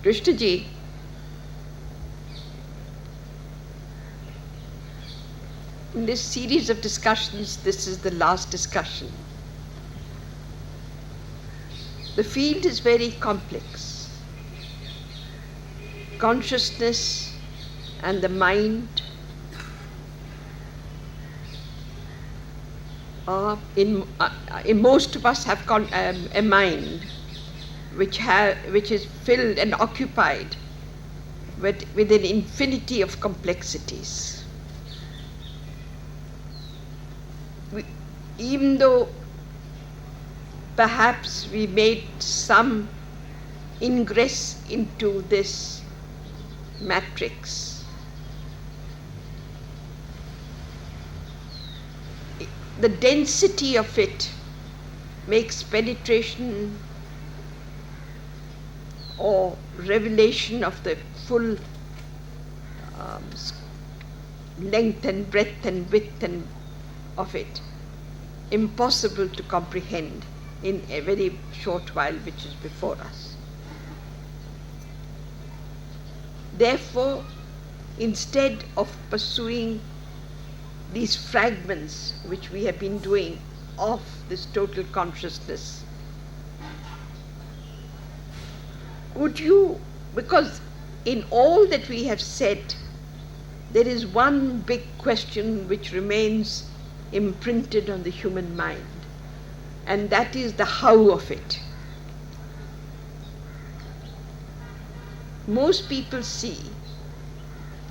Krishnaji, in this series of discussions, this is the last discussion. The field is very complex. Consciousness and the mind are in most of us have a mind which is filled and occupied with an infinity of complexities. Even though perhaps we made some ingress into this matrix, the density of it makes penetration or revelation of the full length and breadth and width of it impossible to comprehend in a very short while which is before us. Therefore, instead of pursuing these fragments which we have been doing of this total consciousness, would you, because in all that we have said, there is one big question which remains imprinted on the human mind, and that is the how of it. Most people see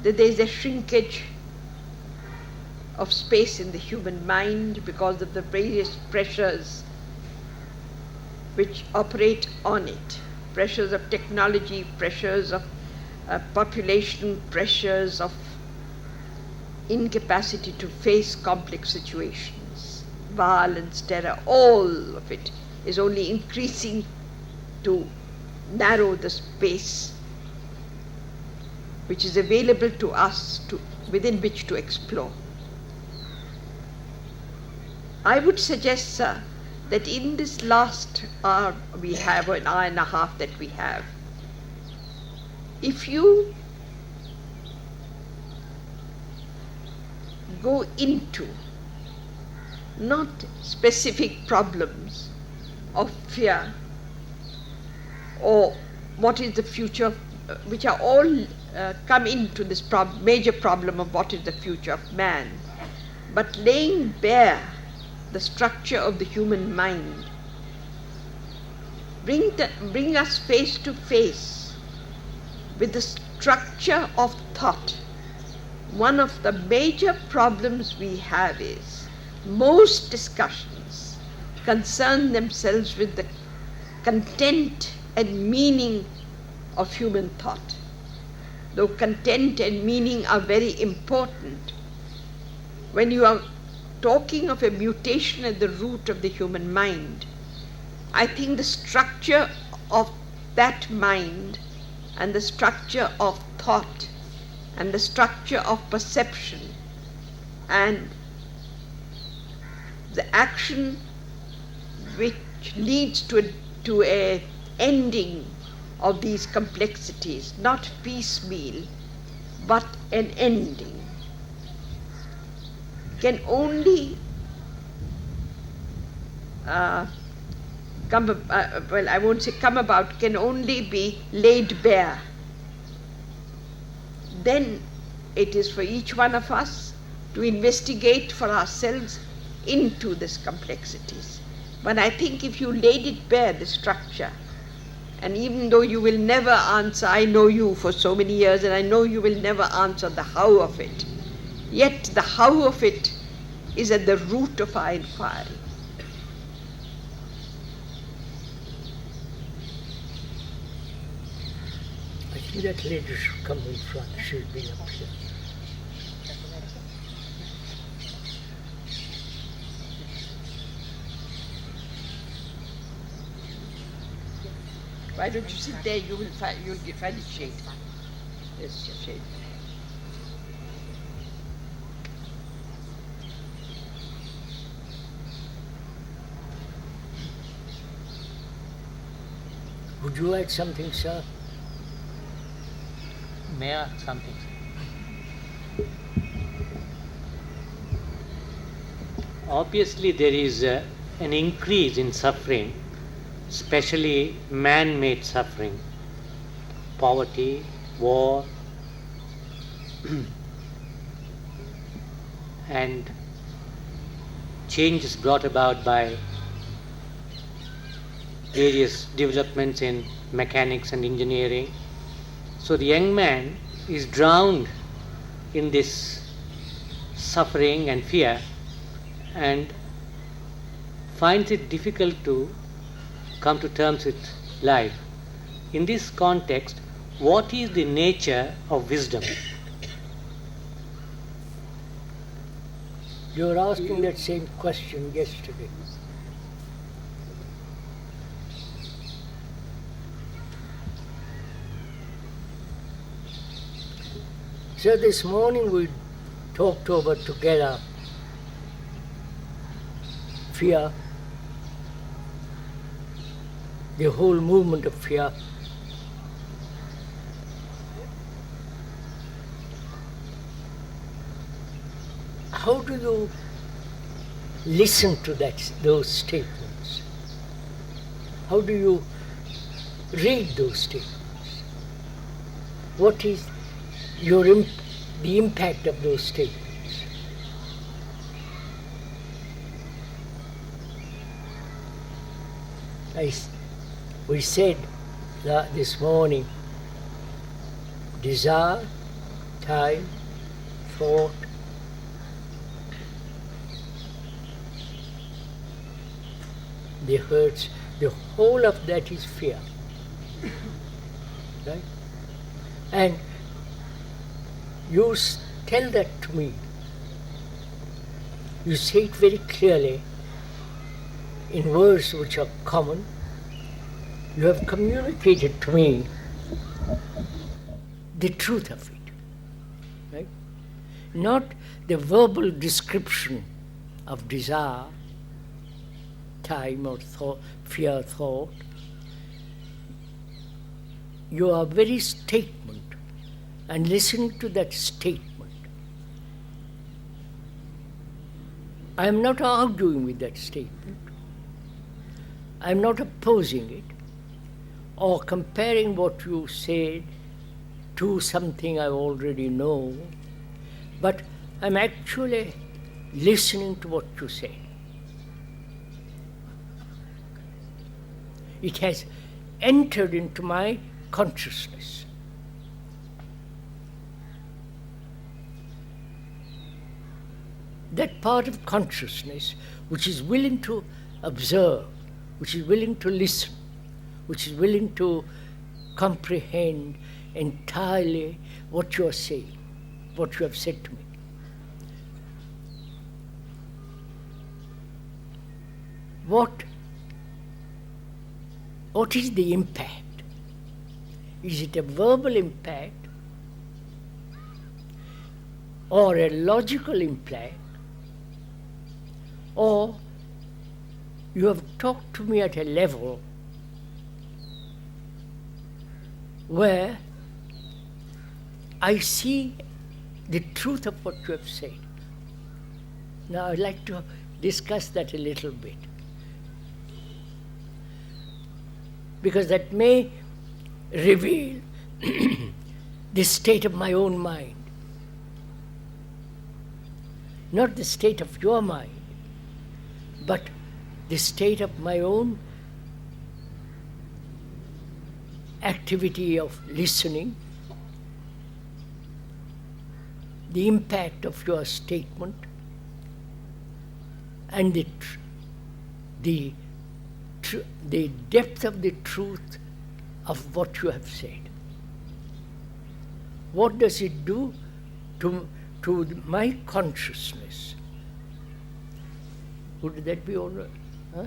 that there is a shrinkage of space in the human mind because of the various pressures which operate on it. Pressures of technology, pressures of population, pressures of incapacity to face complex situations, violence, terror, all of it is only increasing to narrow the space which is available to us within which to explore. I would suggest, sir, that in this last hour we have, an hour and a half that we have, if you go into not specific problems of fear or what is the future, which are all come into this major problem of what is the future of man, but laying bare the structure of the human mind, bring us face to face with the structure of thought. One of the major problems we have is most discussions concern themselves with the content and meaning of human thought. Though content and meaning are very important, when you are talking of a mutation at the root of the human mind, I think the structure of that mind and the structure of thought and the structure of perception and the action which leads to a ending of these complexities, not piecemeal, but an ending, can only can only be laid bare. Then it is for each one of us to investigate for ourselves into these complexities. But I think if you laid it bare, the structure, and even though you will never answer, I know you for so many years, and I know you will never answer the how of it, yet the how of it is at the root of our inquiry. I think that lady should come in front. She'll be up here. Why don't you sit there? You'll find it shade. Yes, shade. Would you like something, sir? May I ask something? Obviously, there is an increase in suffering, especially man-made suffering, poverty, war, and changes brought about by various developments in mechanics and engineering. So the young man is drowned in this suffering and fear and finds it difficult to come to terms with life. In this context, what is the nature of wisdom? You were asking that same question yesterday. So this morning we talked over together fear, the whole movement of fear. How do you listen to those statements? How do you read those statements? What is the impact of those statements? We said that this morning, desire, time, thought, the hurts, the whole of that is fear. Right? And you tell that to me. You say it very clearly in words which are common. You have communicated to me the truth of it. Right? Not the verbal description of desire, time or thought, fear, thought. Your very statement and listening to that statement. I am not arguing with that statement. I am not opposing it or comparing what you said to something I already know, but I'm actually listening to what you say. It has entered into my consciousness. That part of consciousness which is willing to observe, which is willing to listen, which is willing to comprehend entirely what you are saying, what you have said to me. What is the impact? Is it a verbal impact or a logical impact, or you have talked to me at a level where I see the truth of what you have said? Now I'd like to discuss that a little bit, because that may reveal the state of my own mind. Not the state of your mind, but the state of my own activity of listening, the impact of your statement, and the depth of the truth of what you have said. What does it do to my consciousness? Would that be all right? Huh?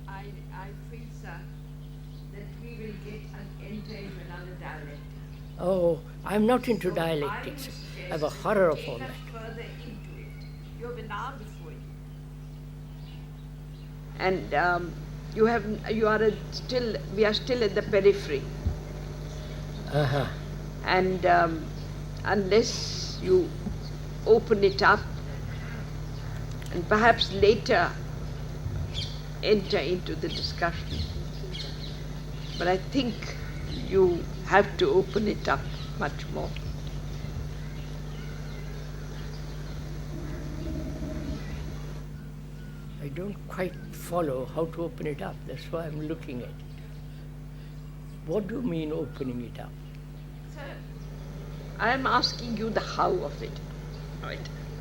I feel, sir, that we will enter into another dialectic. Oh, I'm not into dialectics. I have a horror of all that. Further into it. You've been now before you. and we are still at the periphery. Uh-huh. And unless you open it up and perhaps later enter into the discussion. But I think you have to open it up much more. I don't quite follow how to open it up. That's why I'm looking at it. What do you mean opening it up? I am asking you the how of it. Right.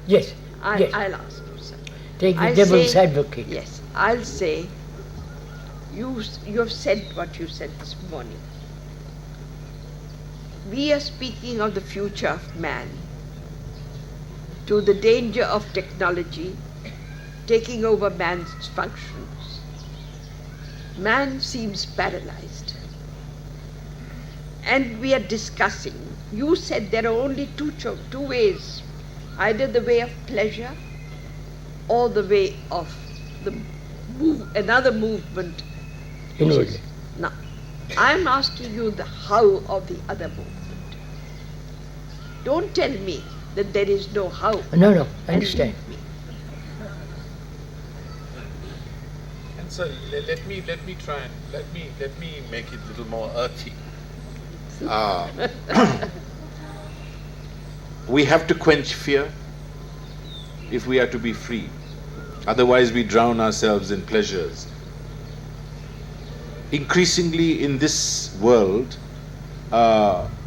Yes. Yes. I'll ask you, sir. Take the I'll devil's say- advocate. Yes, I'll say, you have said what you said this morning. We are speaking of the future of man, to the danger of technology taking over man's functions. Man seems paralyzed. And we are discussing, you said there are only two ways, either the way of pleasure or the way of another movement. which is- Inwardly. Now, I'm asking you the how of the other movement. Don't tell me that there is no how. No, I and understand. leave me. And so let me try and let me make it a little more earthy. We have to quench fear if we are to be free. Otherwise we drown ourselves in pleasures. Increasingly in this world,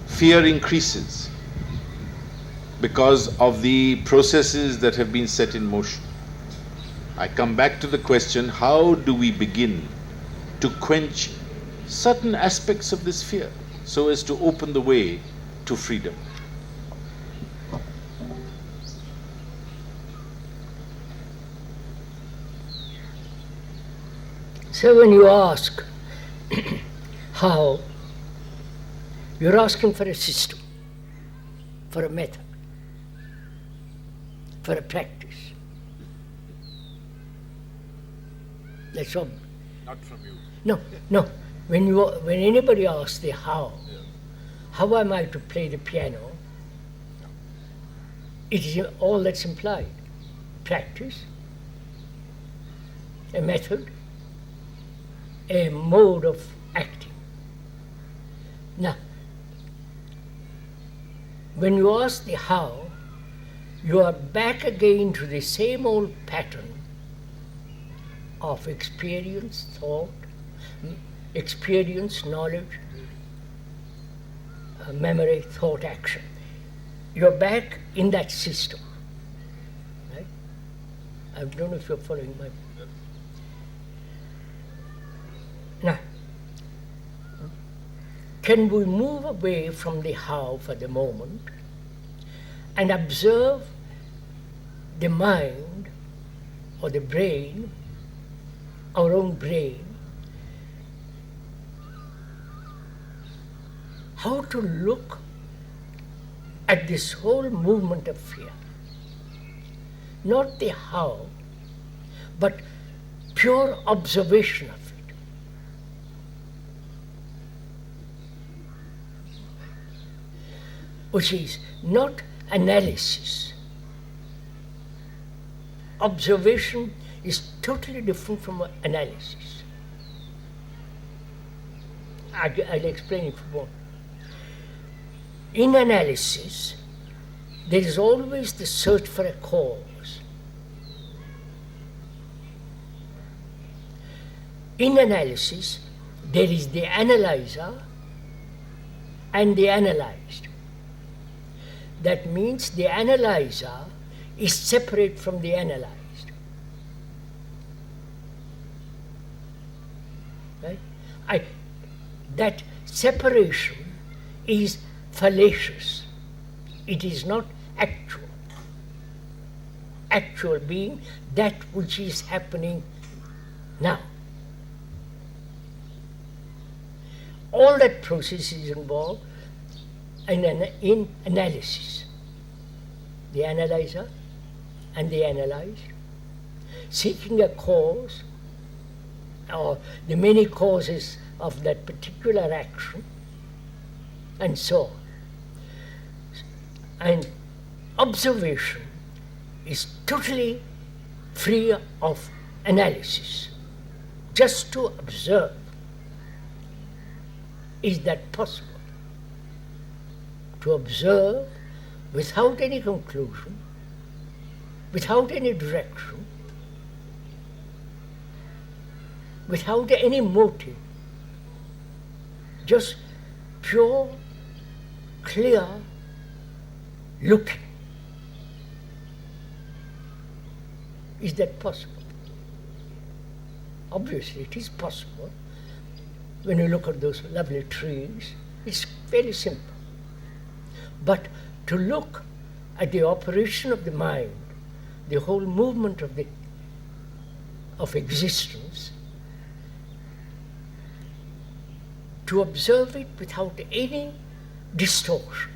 fear increases because of the processes that have been set in motion. I come back to the question, how do we begin to quench certain aspects of this fear so as to open the way to freedom? So when you ask how, you're asking for a system, for a method, for a practice. That's all. Not from you. No. When anybody asks the how am I to play the piano? It is all that's implied. Practice, a method, a mode of acting. Now, when you ask the how, you are back again to the same old pattern of experience, thought, experience, knowledge, memory, thought, action. You're back in that system. Right? I don't know if you're following my... Now, can we move away from the how for the moment and observe the mind or the brain, our own brain, how to look at this whole movement of fear? Not the how, but pure observation of it. Which is not analysis. Observation is totally different from analysis. I'll explain it more. In analysis, there is always the search for a cause. In analysis, there is the analyzer and the analyzed. That means the analyzer is separate from the analyzed. Right? That separation is fallacious. It is not actual. Actual being that which is happening now. All that process is involved in analysis. The analyzer and the analyzed, seeking a cause or the many causes of that particular action, and so on. And observation is totally free of analysis. Just to observe. Is that possible? To observe without any conclusion, without any direction, without any motive, just pure, clear looking. Is that possible? Obviously it is possible. When you look at those lovely trees, it's very simple. But to look at the operation of the mind, the whole movement of existence, to observe it without any distortion,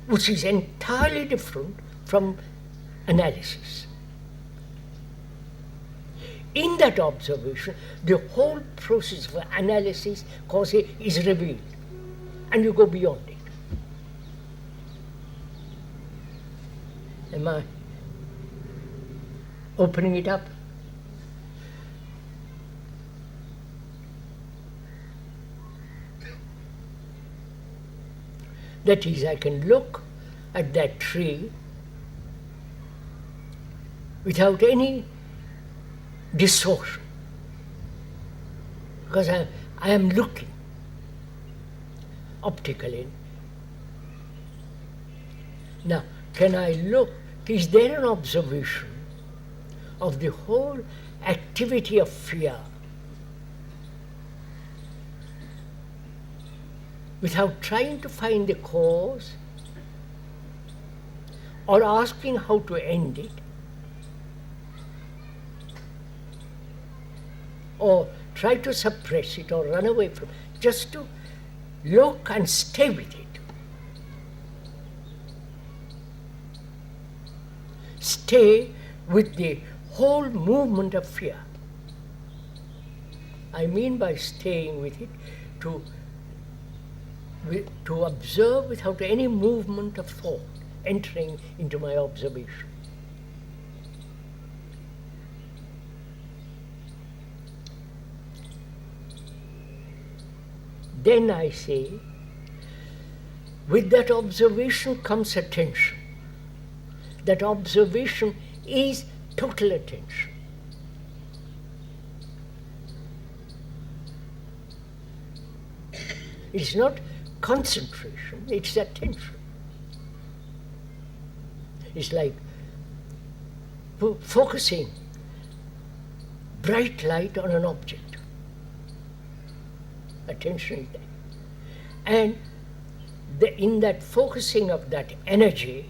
which is entirely different from analysis. In that observation, the whole process of analysis is revealed, and you go beyond it. Am I opening it up? That is, I can look at that tree without any distortion, because I am looking optically. Now, can I look? Is there an observation of the whole activity of fear without trying to find the cause or asking how to end it, or try to suppress it or run away from it, just to look and stay with it. Stay with the whole movement of fear. I mean by staying with it, to observe without any movement of thought entering into my observation. Then I say, with that observation comes attention. That observation is total attention. It's not concentration, it's attention. It's like focusing bright light on an object. Attention is that. And in that focusing of that energy,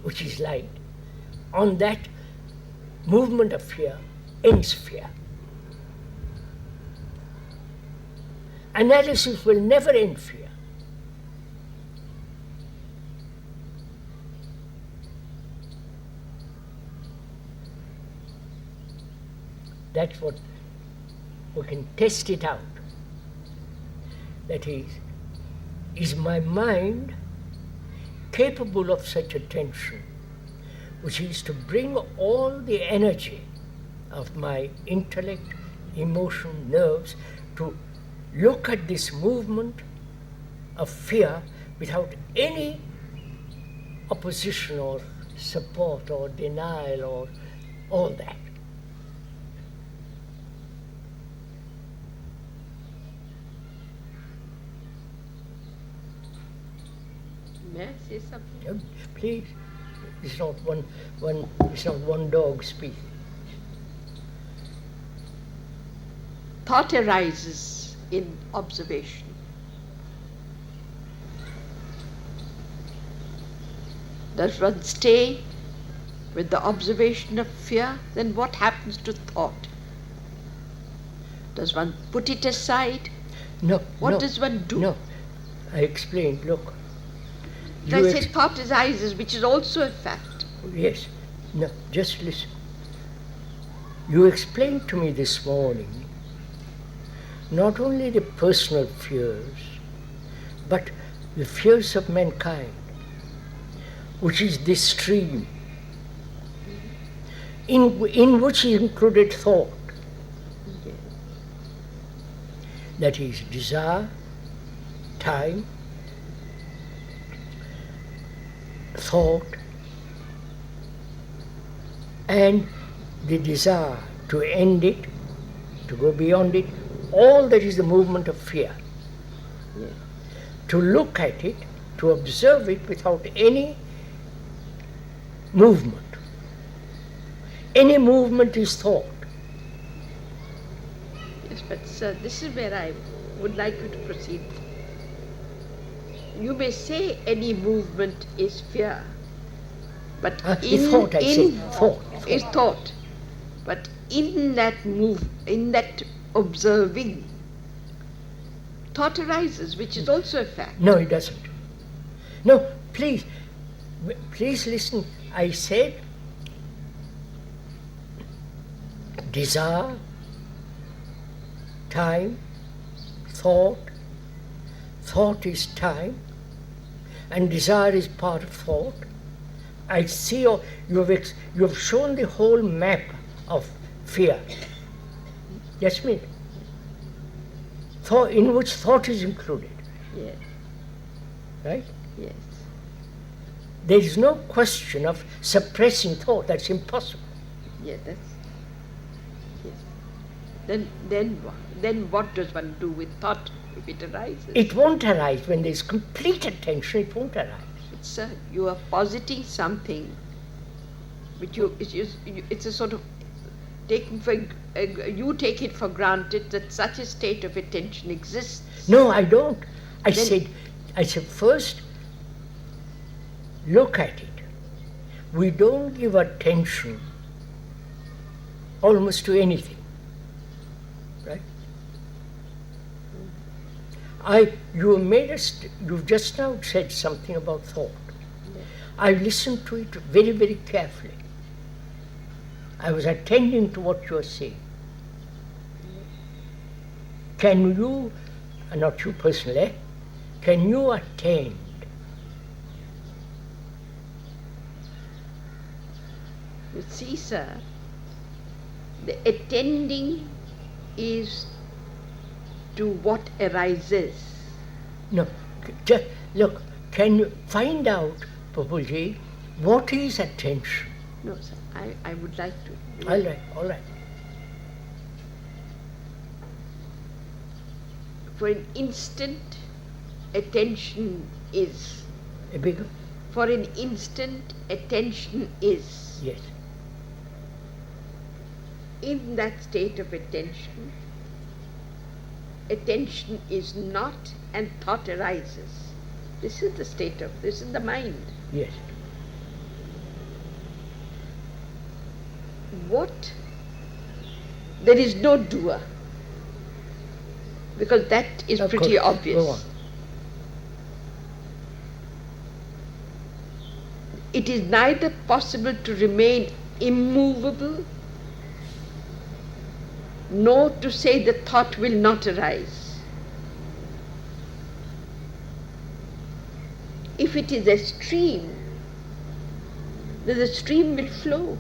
which is light, on that movement of fear, ends fear. Analysis will never end fear. That's what we can test it out. That is my mind capable of such attention, which is to bring all the energy of my intellect, emotion, nerves, to look at this movement of fear without any opposition or support or denial or all that. May I say something? Please, it's not one dog speaking. Thought arises in observation. Does one stay with the observation of fear? Then what happens to thought? Does one put it aside? No. What does one do? No. I explained, look. I said thought arises, which is also a fact. Yes. No, just listen. You explained to me this morning not only the personal fears, but the fears of mankind, which is this stream, in which is included thought. That is desire, time, thought, and the desire to end it, to go beyond it, all that is the movement of fear. Yes. To look at it, to observe it without any movement. Any movement is thought. Yes, but sir, this is where I would like you to proceed. You may say any movement is fear, but Is thought, I say. Thought. is thought. But in that observing, thought arises, which is also a fact. No, it doesn't. No, please listen. I said desire, time, thought. Thought is time, and desire is part of thought. I see you have shown the whole map of fear. Yes, me. Thought, in which thought is included, Yes, right? yes. There is no question of suppressing thought. That's impossible. Yeah, that's yes. Then what does one do with thought if it arises? It won't arise when there is complete attention. It won't arise. But sir, you are positing something which it's a sort of taking for you take it for granted that such a state of attention exists. No, I don't. I Then- said first look at it. We don't give attention almost to anything, right? You've just now said something about thought. I listened to it very, very carefully. I was attending to what you are saying. Can you, not you personally, can you attend You see, sir, the attending is to what arises. No, just look, can you find out, Prabhuji, what is attention? No, sir, I would like to. All right. For an instant, attention is. A bigger? For an instant, attention is. Yes. In that state of attention, attention is not and thought arises. This is the mind. Yes. There is no doer, because that is Of pretty course. obvious. Go on. It is neither possible to remain immovable nor to say the thought will not arise. If it is a stream, then the stream will flow.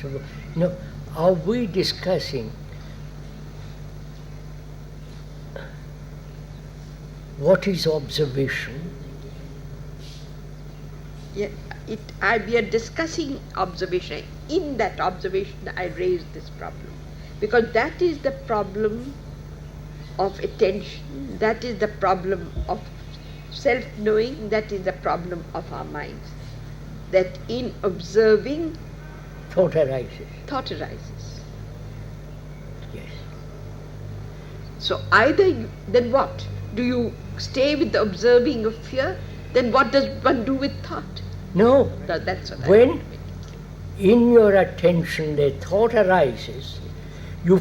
So, no, are we discussing what is observation? Yeah, we are discussing observation. In that observation, I raised this problem, because that is the problem of attention, that is the problem of self-knowing, that is the problem of our minds. That in observing, Thought arises. thought arises. Yes. So then what? Do you stay with the observing of fear? Then what does one do with thought? No, No, that's what when in your attention the thought arises, you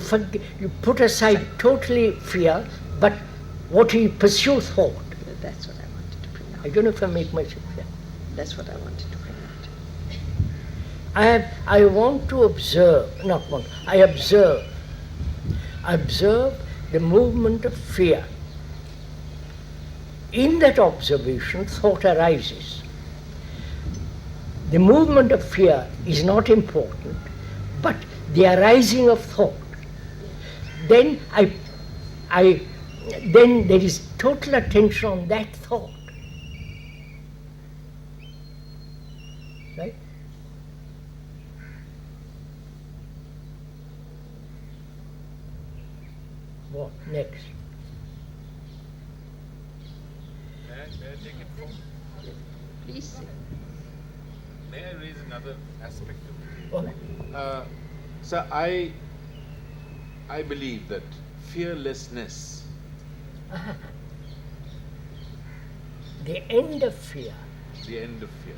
put aside totally fear, but what you pursue thought. That's what I wanted to bring out. I don't know if I make myself clear. That's what I wanted to bring out. I want to observe, not want, I observe the movement of fear. In that observation, thought arises. The movement of fear is not important, but the arising of thought. Then then there is total attention on that thought. Right? What next? May I take it from? Please say. May I raise another aspect of it? All right. Sir, I believe that fearlessness, The end of fear, the end of fear,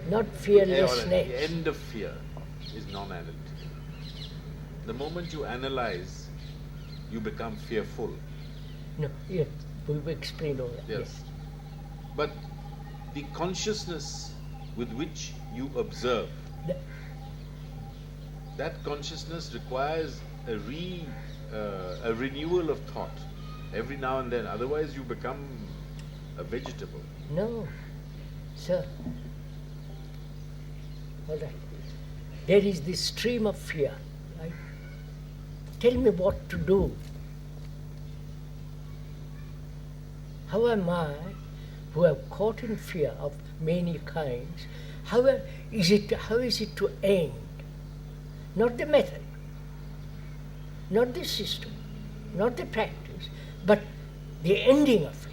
not the fearlessness. end of fear is non-analytical. The moment you analyze, you become fearful. No, yes, we've explained all that. Yes. But the consciousness with which you observe, The- that consciousness requires a renewal of thought every now and then. Otherwise, you become a vegetable. No, sir. All right. There is this stream of fear, right? Tell me what to do. How am I, who have caught in fear of many kinds, how is it to end? Not the method, not the system, not the practice, but the ending of it.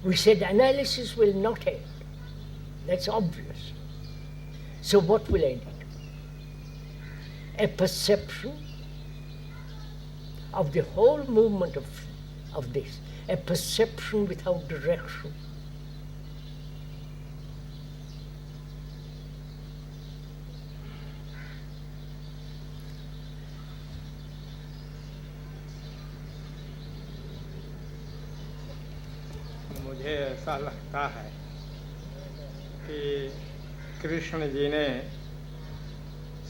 We said analysis will not end. That's obvious. So what will end it? A perception of the whole movement of this, a perception without direction. मुझे ऐसा लगता है कि कृष्ण जी ने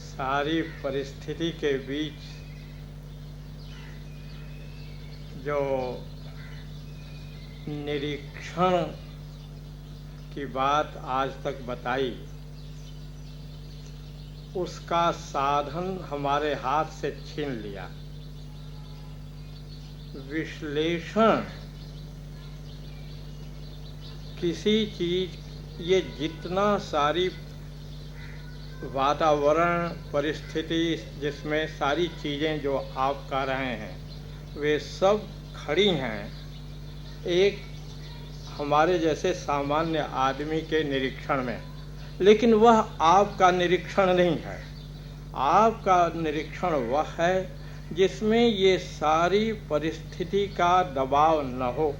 सारी परिस्थिति के बीच जो निरीक्षण की बात आज तक बताई, उसका साधन हमारे हाथ से छीन लिया। विश्लेषण किसी चीज, ये जितना सारी वातावरण परिस्थिति जिसमें सारी चीज़ें जो आप कह रहे हैं वे सब खड़ी हैं एक हमारे जैसे सामान्य आदमी के निरीक्षण में, लेकिन वह आपका निरीक्षण नहीं है। आपका निरीक्षण वह है जिसमें ये सारी परिस्थिति का दबाव न हो।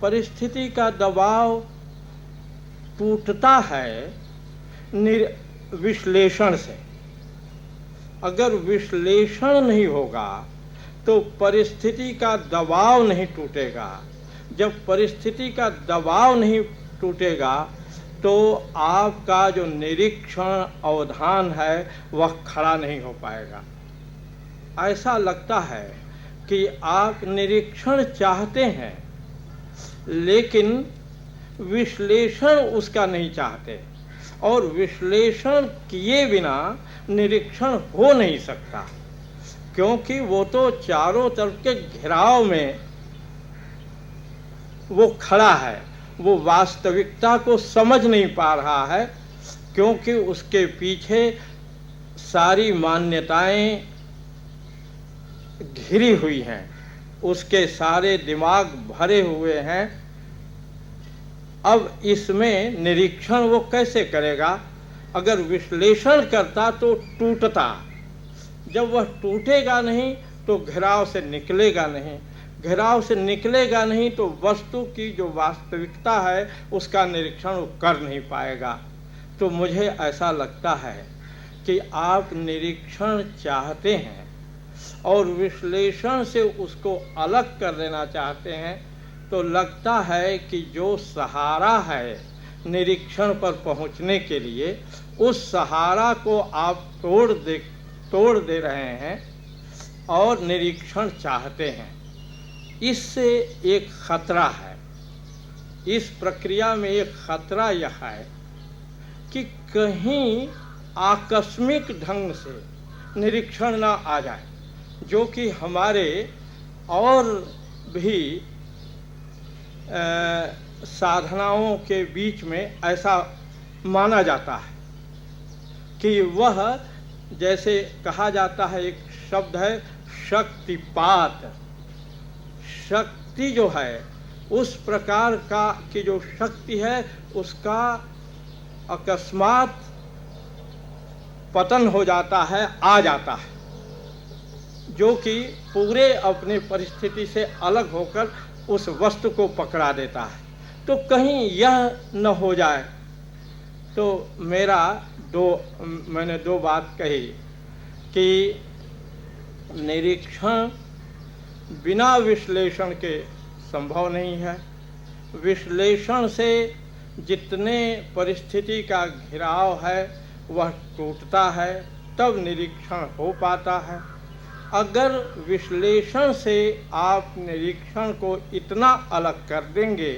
परिस्थिति का दबाव टूटता है विश्लेषण से। अगर विश्लेषण नहीं होगा तो परिस्थिति का दबाव नहीं टूटेगा। जब परिस्थिति का दबाव नहीं टूटेगा तो आपका जो निरीक्षण अवधान है वह खड़ा नहीं हो पाएगा। ऐसा लगता है कि आप निरीक्षण चाहते हैं लेकिन विश्लेषण उसका नहीं चाहते, और विश्लेषण किए बिना निरीक्षण हो नहीं सकता, क्योंकि वो तो चारों तरफ के घेराव में वो खड़ा है। वो वास्तविकता को समझ नहीं पा रहा है, क्योंकि उसके पीछे सारी मान्यताएं घिरी हुई हैं, उसके सारे दिमाग भरे हुए हैं। अब इसमें निरीक्षण वो कैसे करेगा? अगर विश्लेषण करता तो टूटता। जब वह टूटेगा नहीं तो घेराव से निकलेगा नहीं। घेराव से निकलेगा नहीं तो वस्तु की जो वास्तविकता है उसका निरीक्षण वो कर नहीं पाएगा। तो मुझे ऐसा लगता है कि आप निरीक्षण चाहते हैं और विश्लेषण से उसको अलग कर देना चाहते हैं, तो लगता है कि जो सहारा है निरीक्षण पर पहुंचने के लिए, उस सहारा को आप तोड़ दे रहे हैं और निरीक्षण चाहते हैं। इससे एक खतरा है, इस प्रक्रिया में एक खतरा यह है कि कहीं आकस्मिक ढंग से निरीक्षण ना आ जाए, जो कि हमारे और भी साधनाओं के बीच में ऐसा माना जाता है कि वह, जैसे कहा जाता है, एक शब्द है शक्तिपात। शक्ति जो है, उस प्रकार का की जो शक्ति है, उसका अकस्मात पतन हो जाता है, आ जाता है, जो कि पूरे अपने परिस्थिति से अलग होकर उस वस्तु को पकड़ा देता है। तो कहीं यह न हो जाए, तो मैंने दो बात कही कि निरीक्षण बिना विश्लेषण के संभव नहीं है। विश्लेषण से जितने परिस्थिति का घिराव है वह टूटता है, तब निरीक्षण हो पाता है। अगर विश्लेषण से आप निरीक्षण को इतना अलग कर देंगे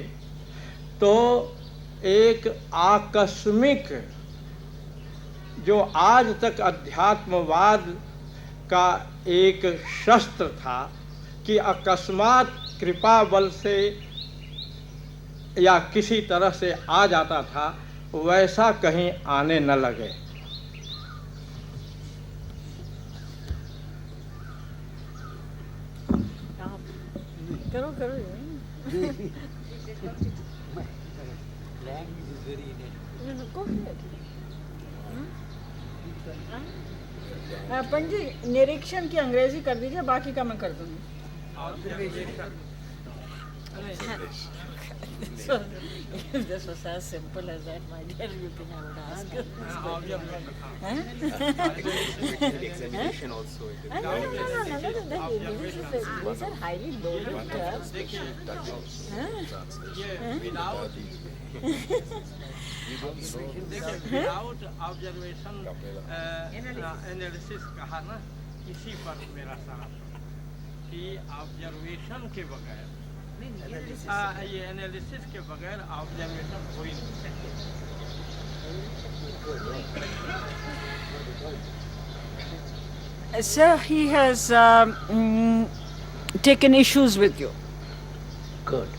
तो एक आकस्मिक, जो आज तक अध्यात्मवाद का एक शस्त्र था कि अकस्मात कृपा बल से या किसी तरह से आ जाता था, वैसा कहीं आने न लगे। करो पंडित जी, निरीक्षण की अंग्रेजी कर दीजिए, बाकी का मैं कर दूंगी। So, if this was as simple as that, my dear, you think I would ask you examination also. No. These are highly loaded terms. Without observation analysis कहा ना, इसी पर मेरा सारा कि ऑब्जर्वेशन के बगैर, ये एनालिसिस के बगैर ऑब्जर्वेशन हो ही नहीं सकती। Sir, he has taken issues with you. Good.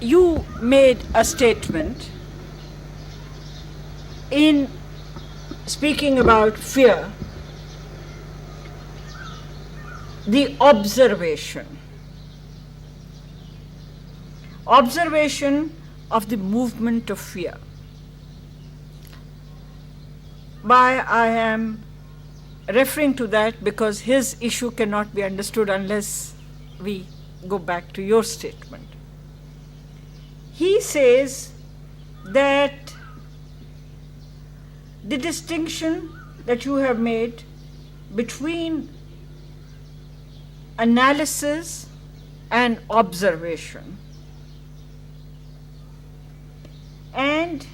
You made a statement in speaking about fear, the observation of the movement of fear. Why I am referring to that, because his issue cannot be understood unless we go back to your statement. He says that the distinction that you have made between analysis and observation and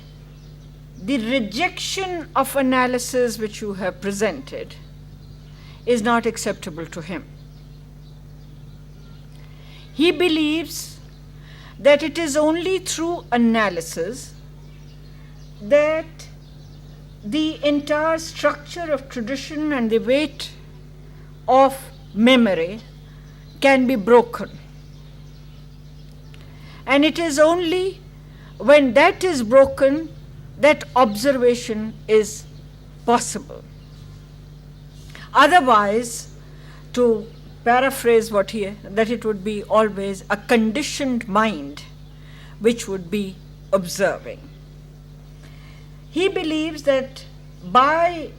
the rejection of analysis which you have presented is not acceptable to him. He believes that it is only through analysis that the entire structure of tradition and the weight of memory can be broken. And it is only when that is broken that observation is possible. Otherwise, to paraphrase that it would be always a conditioned mind which would be observing. He believes that by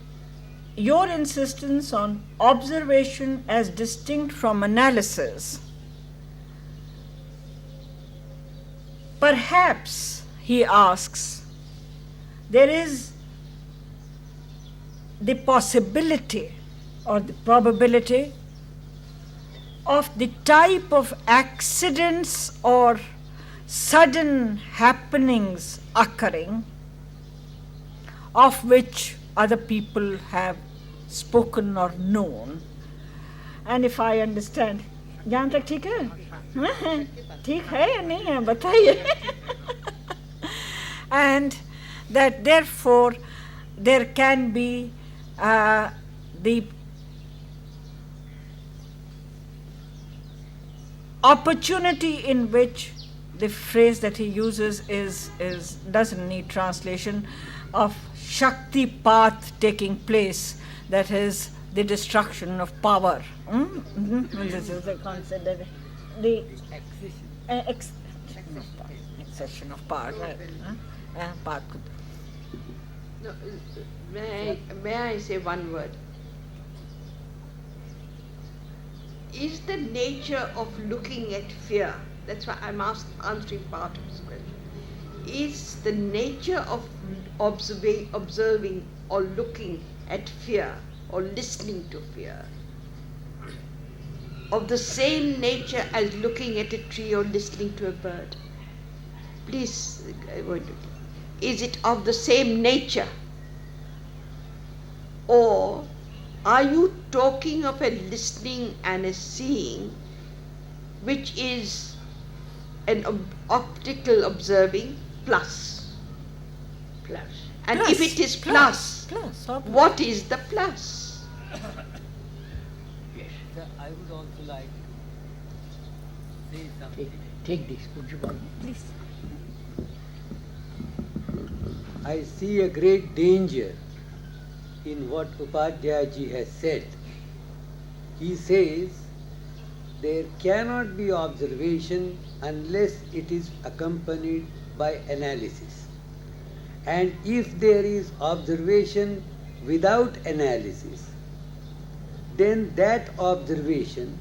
your insistence on observation as distinct from analysis, perhaps, he asks, there is the possibility or the probability of the type of accidents or sudden happenings occurring of which other people have spoken or known. And if I understand, यहाँ तक ठीक है? हाँ, ठीक है या नहीं है बताइए. And that therefore there can be the opportunity in which the phrase that he uses is doesn't need translation, of Shakti path taking place, that is the destruction of power. This is the concept that the accession of power. Path. No, may I say one word? Is the nature of looking at fear, that's why I'm answering part of this question, is the nature of observing or looking at fear or listening to fear of the same nature as looking at a tree or listening to a bird? Please, is it of the same nature? Or are you talking of a listening and a seeing which is an optical observing plus? And Plus, if it is plus, what is the plus? Sir, I would also like to say something. Take this, Pujyapal. Please. I see a great danger in what Upadhyaya ji has said. He says there cannot be observation unless it is accompanied by analysis. And if there is observation without analysis, then that observation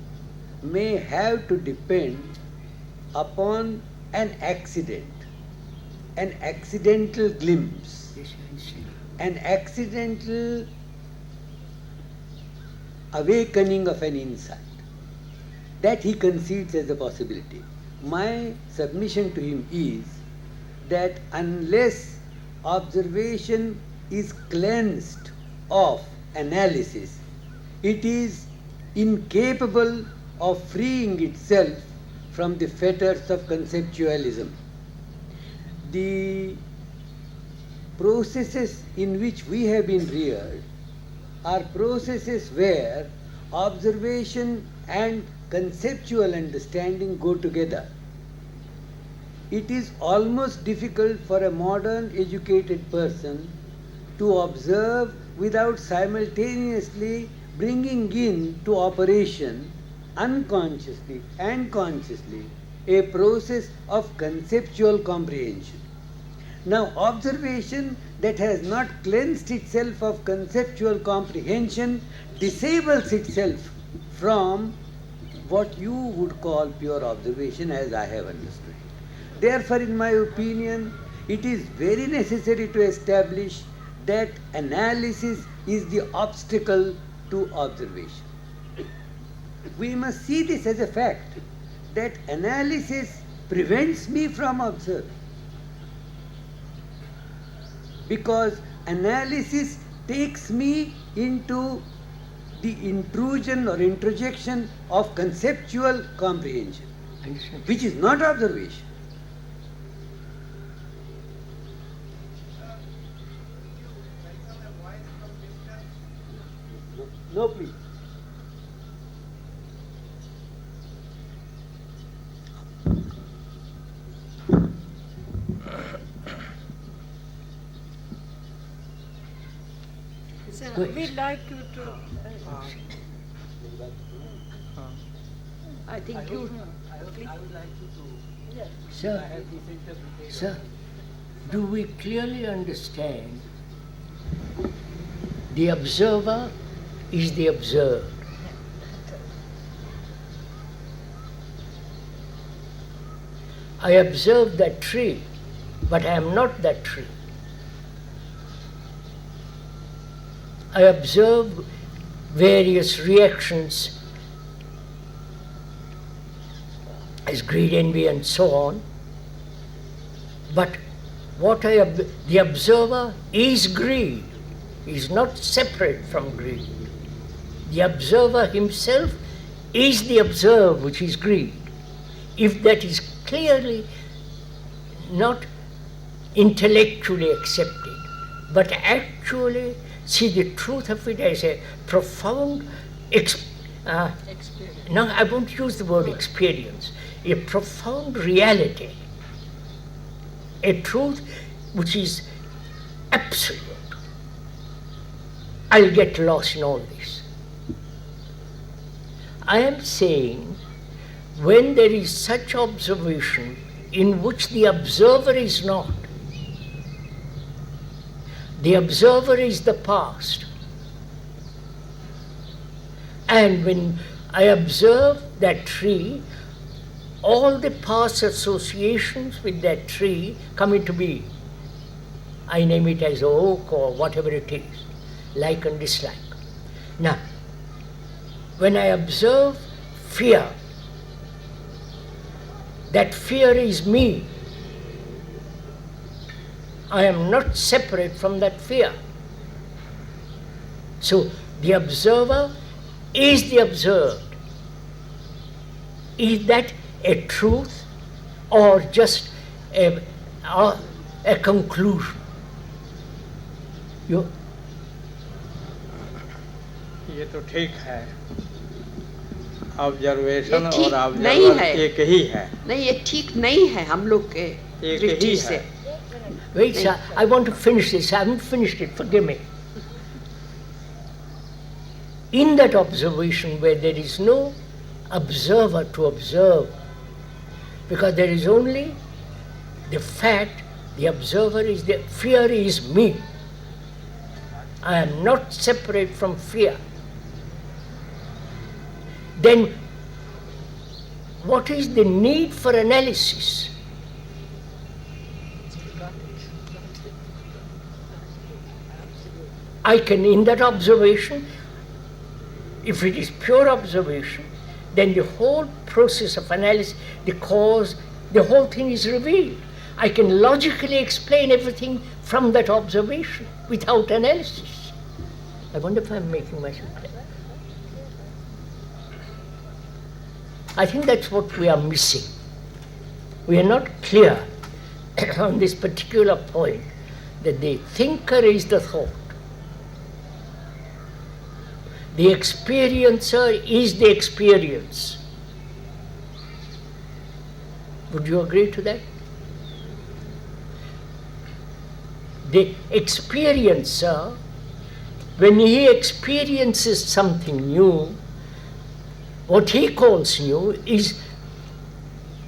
may have to depend upon an accident, an accidental glimpse, an accidental awakening of an insight. That he concedes as a possibility. My submission to him is that unless observation is cleansed of analysis, it is incapable of freeing itself from the fetters of conceptualism. The processes in which we have been reared are processes where observation and conceptual understanding go together. It is almost difficult for a modern educated person to observe without simultaneously bringing in to operation unconsciously and consciously a process of conceptual comprehension. Now, observation that has not cleansed itself of conceptual comprehension disables itself from what you would call pure observation, as I have understood. Therefore, in my opinion, it is very necessary to establish that analysis is the obstacle to observation. We must see this as a fact, that analysis prevents me from observing. Because analysis takes me into the intrusion or introjection of conceptual comprehension, which is not observation. No, please. We'd like you to. I think you. Sir, do we clearly understand the observer is the observed? I observe that tree, but I am not that tree. I observe various reactions as greed, envy, and so on. But the observer is greed, is not separate from greed. The observer himself is the observed, which is greed. If that is clearly not intellectually accepted, but actually see the truth of it as a profound no, I won't use the word experience, a profound reality, a truth which is absolute. I'll get lost in all this. I am saying when there is such observation in which the observer is not, the observer is the past. And when I observe that tree, all the past associations with that tree come into being. I name it as oak or whatever it is, like and dislike. Now, when I observe fear, that fear is me. I am not separate from that fear. So the observer is the observed. Is that a truth or just a conclusion? ये तो ठीक है, observation ये ठीक और नहीं observer है। एक ही है, नहीं, ये ठीक नहीं है हम लोग के एक दृष्टि ही से। है। Wait, sir, I want to finish this. I haven't finished it, forgive me. In that observation where there is no observer to observe, because there is only the fact, the observer is the fear is me. I am not separate from fear. Then what is the need for analysis? I can, in that observation, if it is pure observation, then the whole process of analysis, the cause, the whole thing is revealed. I can logically explain everything from that observation without analysis. I wonder if I'm making myself clear. I think that's what we are missing. We are not clear on this particular point that the thinker is the thought. The experiencer is the experience. Would you agree to that? The experiencer, when he experiences something new, what he calls new is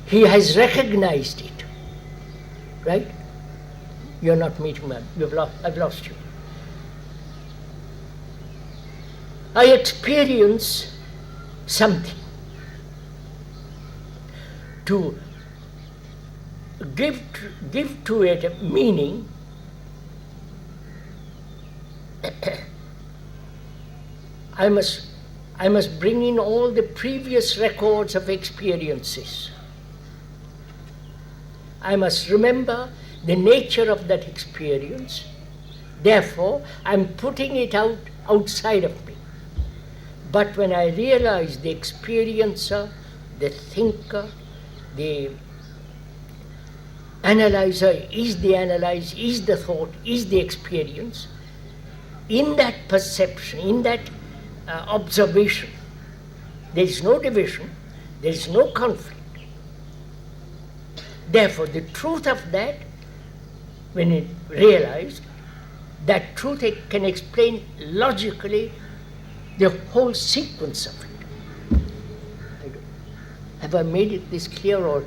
he has recognized it. Right? You're not meeting me. I've lost you. I experience something. To give to it a meaning, I must bring in all the previous records of experiences. I must remember the nature of that experience. Therefore, I'm putting it outside of me. But when I realize the experiencer, the thinker, the analyzer is the analyzed, is the thought, is the experience, in that perception, in that observation, there is no division, there is no conflict. Therefore, the truth of that, when it realized, that truth it can explain logically the whole sequence of it. Have I made it this clear or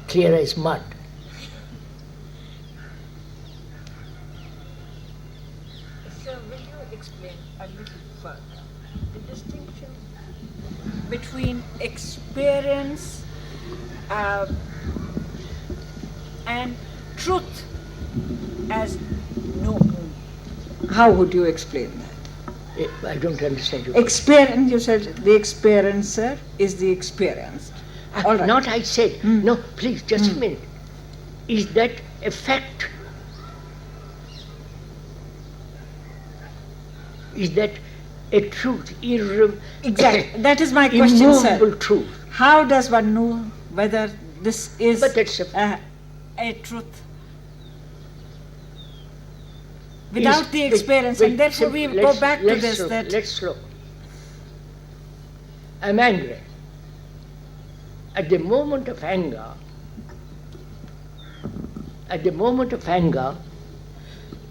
clear as mud? Sir, will you explain a little further the distinction between experience and truth as known? How would you explain that? I don't understand you. Experience, you said the experiencer is the experienced. All right. Not I said. No, please, just a minute. Is that a fact? Is that a truth? Exactly. That is my question, immovable sir. truth. How does one know whether this is But that's a truth? Without the wait, experience, wait, and therefore we go back to this. Look, That let's look. I'm angry. At the moment of anger,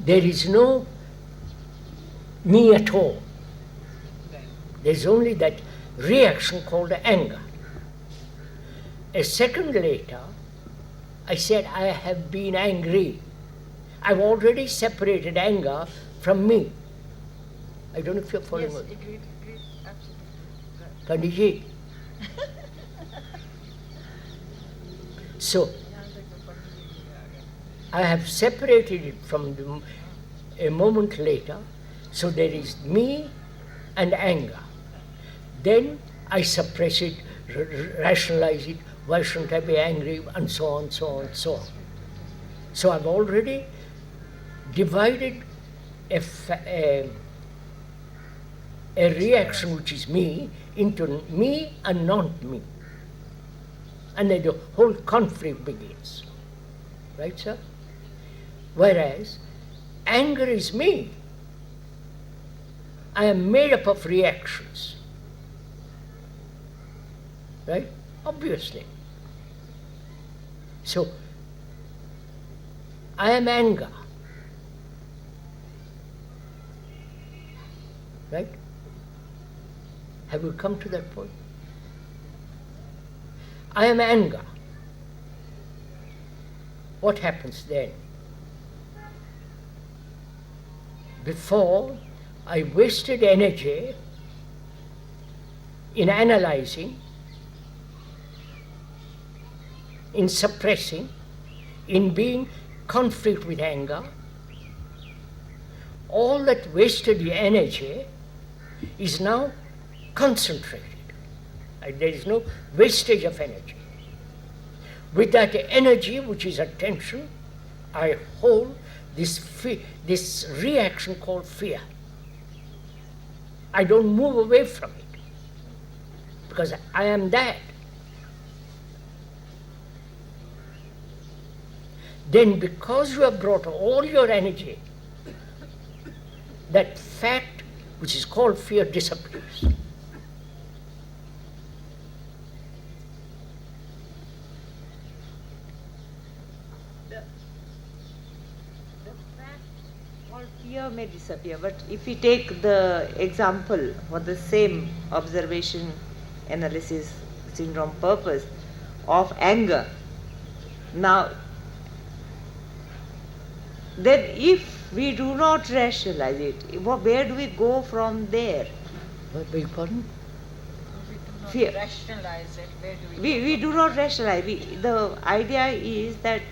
there is no me at all. There's only that reaction called anger. A second later, I said, I have been angry. I've already separated anger from me. I don't know if you're following me. agreed, absolutely. Panditji. So, I have separated it from a moment later, so there is me and anger. Then I suppress it, rationalize it, why shouldn't I be angry, and so on, so on, so on. So I've already divided a reaction which is me into me and not me. And then the whole conflict begins. Right, sir? Whereas anger is me. I am made up of reactions. Right? Obviously. So, I am anger. Right? Have you come to that point? I am anger. What happens then? Before, I wasted energy in analyzing, in suppressing, in being conflict with anger. All that wasted energy is now concentrated. There is no wastage of energy. With that energy, which is attention, I hold this reaction called fear. I don't move away from it because I am that. Then because you have brought all your energy, that fact which is called fear disappears. Fear may disappear, but if we take the example for the same observation analysis syndrome purpose of anger, now then if we do not rationalize it, where do we go from there? What, beg your pardon? Fear. Rationalize it. Where do we? We do not rationalize. The idea is that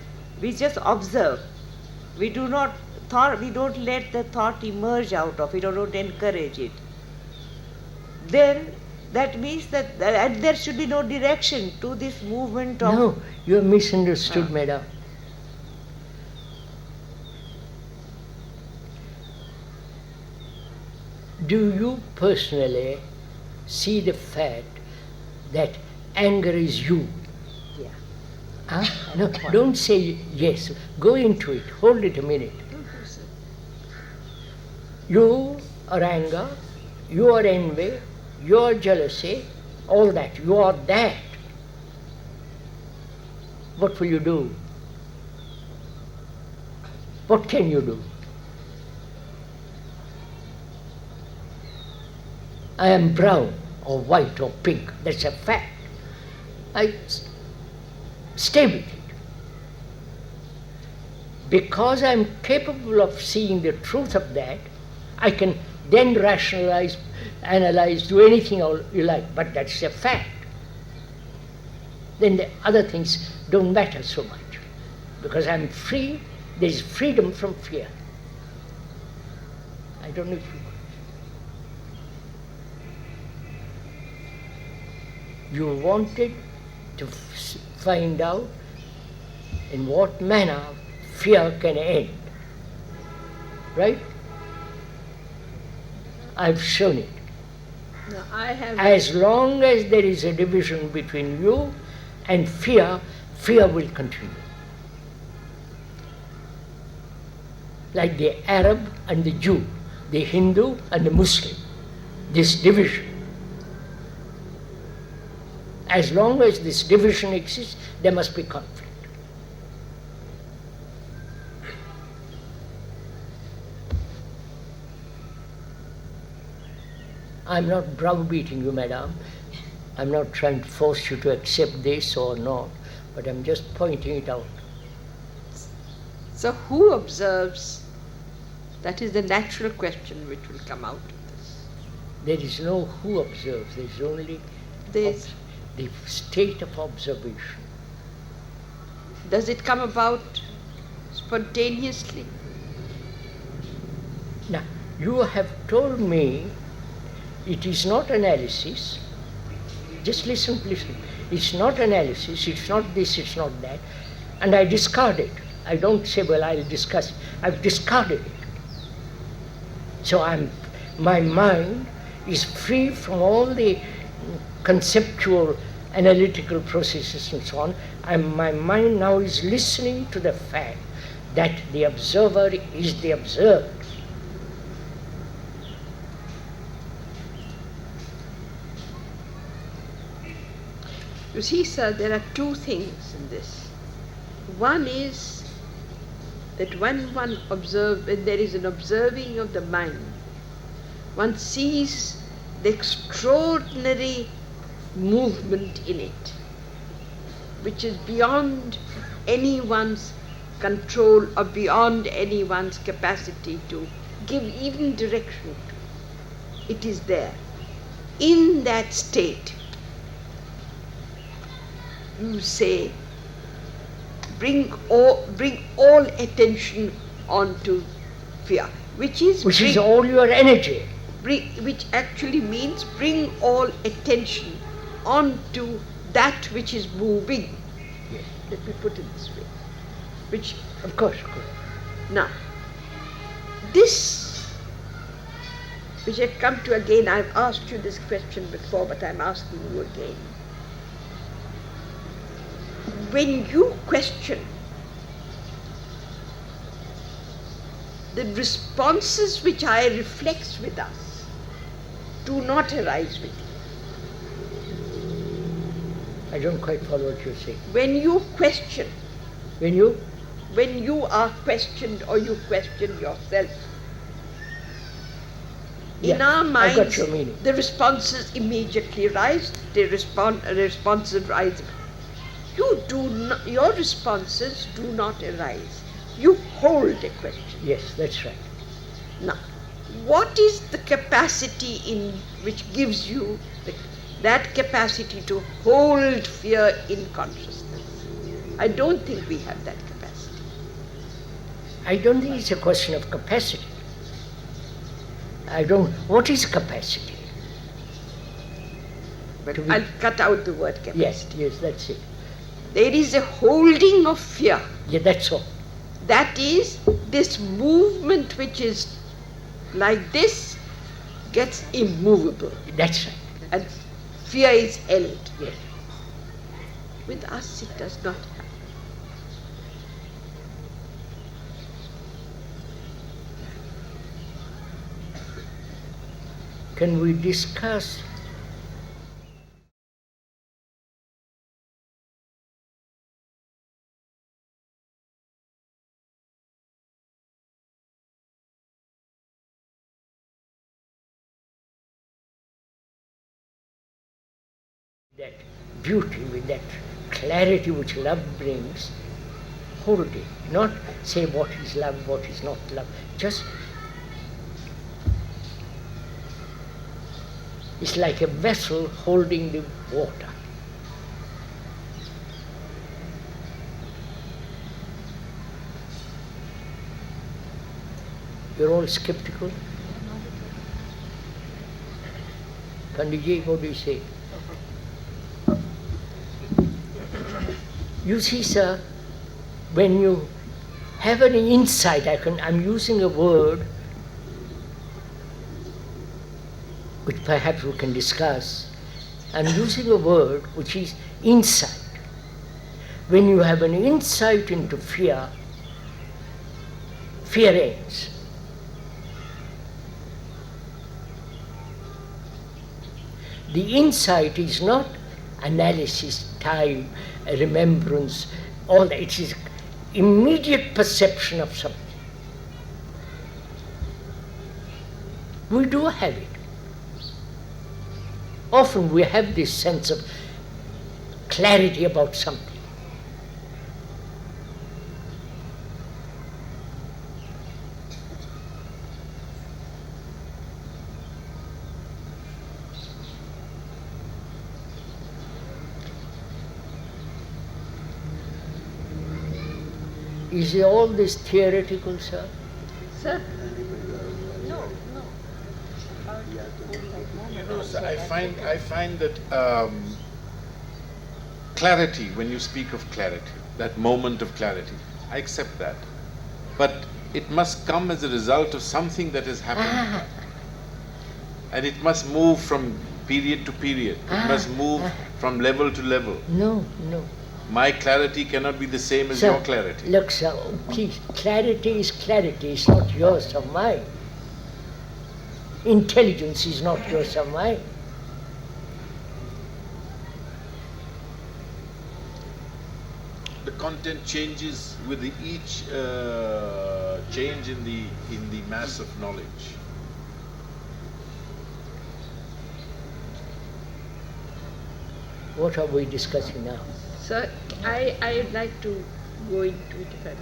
we just observe. We do not we don't let the thought emerge out of it or don't encourage it. Then that means that there should be no direction to this movement of... No, you have misunderstood, madam. Do you personally see the fact that anger is you? Yeah. Huh? No, don't say yes. Go into it. Hold it a minute. You are anger, you are envy, you are jealousy, all that. You are that. What will you do? What can you do? I am brown or white or pink. That's a fact. I stay with it. Because I am capable of seeing the truth of that, I can then rationalize, analyze, do anything you like, but that's a fact. Then the other things don't matter so much. Because I'm free, there is freedom from fear. I don't know if you wanted to find out in what manner fear can end. Right? I've shown it. No, I have. As long as there is a division between you and fear, fear will continue. Like the Arab and the Jew, the Hindu and the Muslim, this division. As long as this division exists, there must be conflict. I'm not browbeating you, madam. I'm not trying to force you to accept this or not, but I'm just pointing it out. So who observes? That is the natural question which will come out of this. There is no who observes, there is only There's, the state of observation. does it come about spontaneously? Now, you have told me it is not analysis. Just listen. It's not analysis, it's not this, it's not that. And I discard it. I don't say, well, I'll discuss it. I've discarded it. So my mind is free from all the conceptual, analytical processes and so on. My mind now is listening to the fact that the observer is the observed. You see, sir, there are two things in this. One is that when there is an observing of the mind, one sees the extraordinary movement in it, which is beyond anyone's control or beyond anyone's capacity to give even direction to. It is there. In that state, you say, bring all attention onto fear, which is all your energy. Which actually means bring all attention onto that which is moving. Yes. Let me put it this way. Which, Of course. now, this, which I come to again, I've asked you this question before, but I'm asking you again. When you question, the responses which I reflect with us do not arise with you. I don't quite follow what you're saying. When you question, When you? when you are questioned or you question yourself, in Yeah, our I minds, got your meaning. the responses immediately rise, the responses rise. Your responses do not arise. You hold a question. Yes, that's right. Now, what is the capacity which gives you that capacity to hold fear in consciousness? I don't think we have that capacity. I don't think it's a question of capacity. What is capacity? But I'll cut out the word capacity. Yes, that's it. There is a holding of fear. Yeah, that's all. That is, this movement which is like this gets immovable. That's right. And fear is held. Yes. With us it does not happen. Can we discuss that beauty, with that clarity which love brings? Hold it. Not say what is love, what is not love. Just, it's like a vessel holding the water. You're all skeptical? Panditji, what do you say? You see, sir, when you have an insight, I'm using a word which perhaps we can discuss. I'm using a word which is insight. When you have an insight into fear, fear ends. The insight is not analysis, time, remembrance, all that. It is immediate perception of something. We do have it. Often we have this sense of clarity about something. Is all this theoretical, sir? Sir? No, sir, I find that clarity, when you speak of clarity, that moment of clarity, I accept that. But it must come as a result of something that has happened. And it must move from period to period. It must move from level to level. No. My clarity cannot be the same as Sir, your clarity. Look, sir, please, clarity is clarity, it's not yours or mine. Intelligence is not yours or mine. The content changes with each change in the mass of knowledge. What are we discussing now? Sir, I'd like to go into it if I may.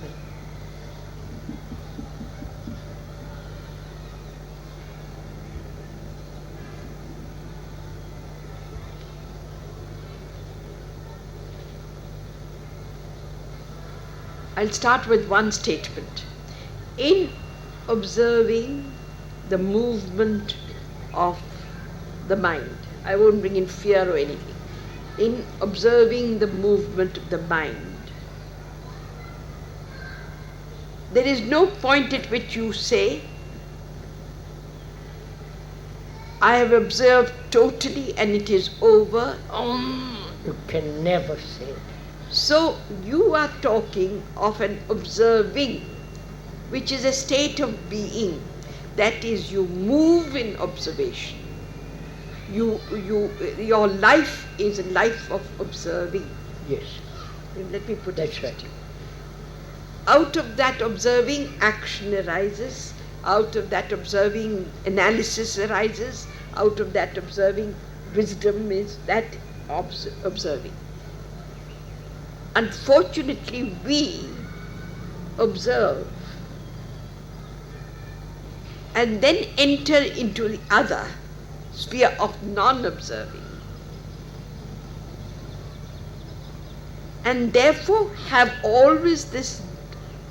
I'll start with one statement. In observing the movement of the mind, I won't bring in fear or anything. In observing the movement of the mind, there is no point at which you say, I have observed totally and it is over. You can never say it. So you are talking of an observing, which is a state of being. That is, you move in observation. Your life is a life of observing. Yes. Let me put That's it. right. Out of that observing, action arises. Out of that observing, analysis arises. Out of that observing, wisdom is that observing. Unfortunately, we observe and then enter into the other sphere of non-observing, and therefore have always this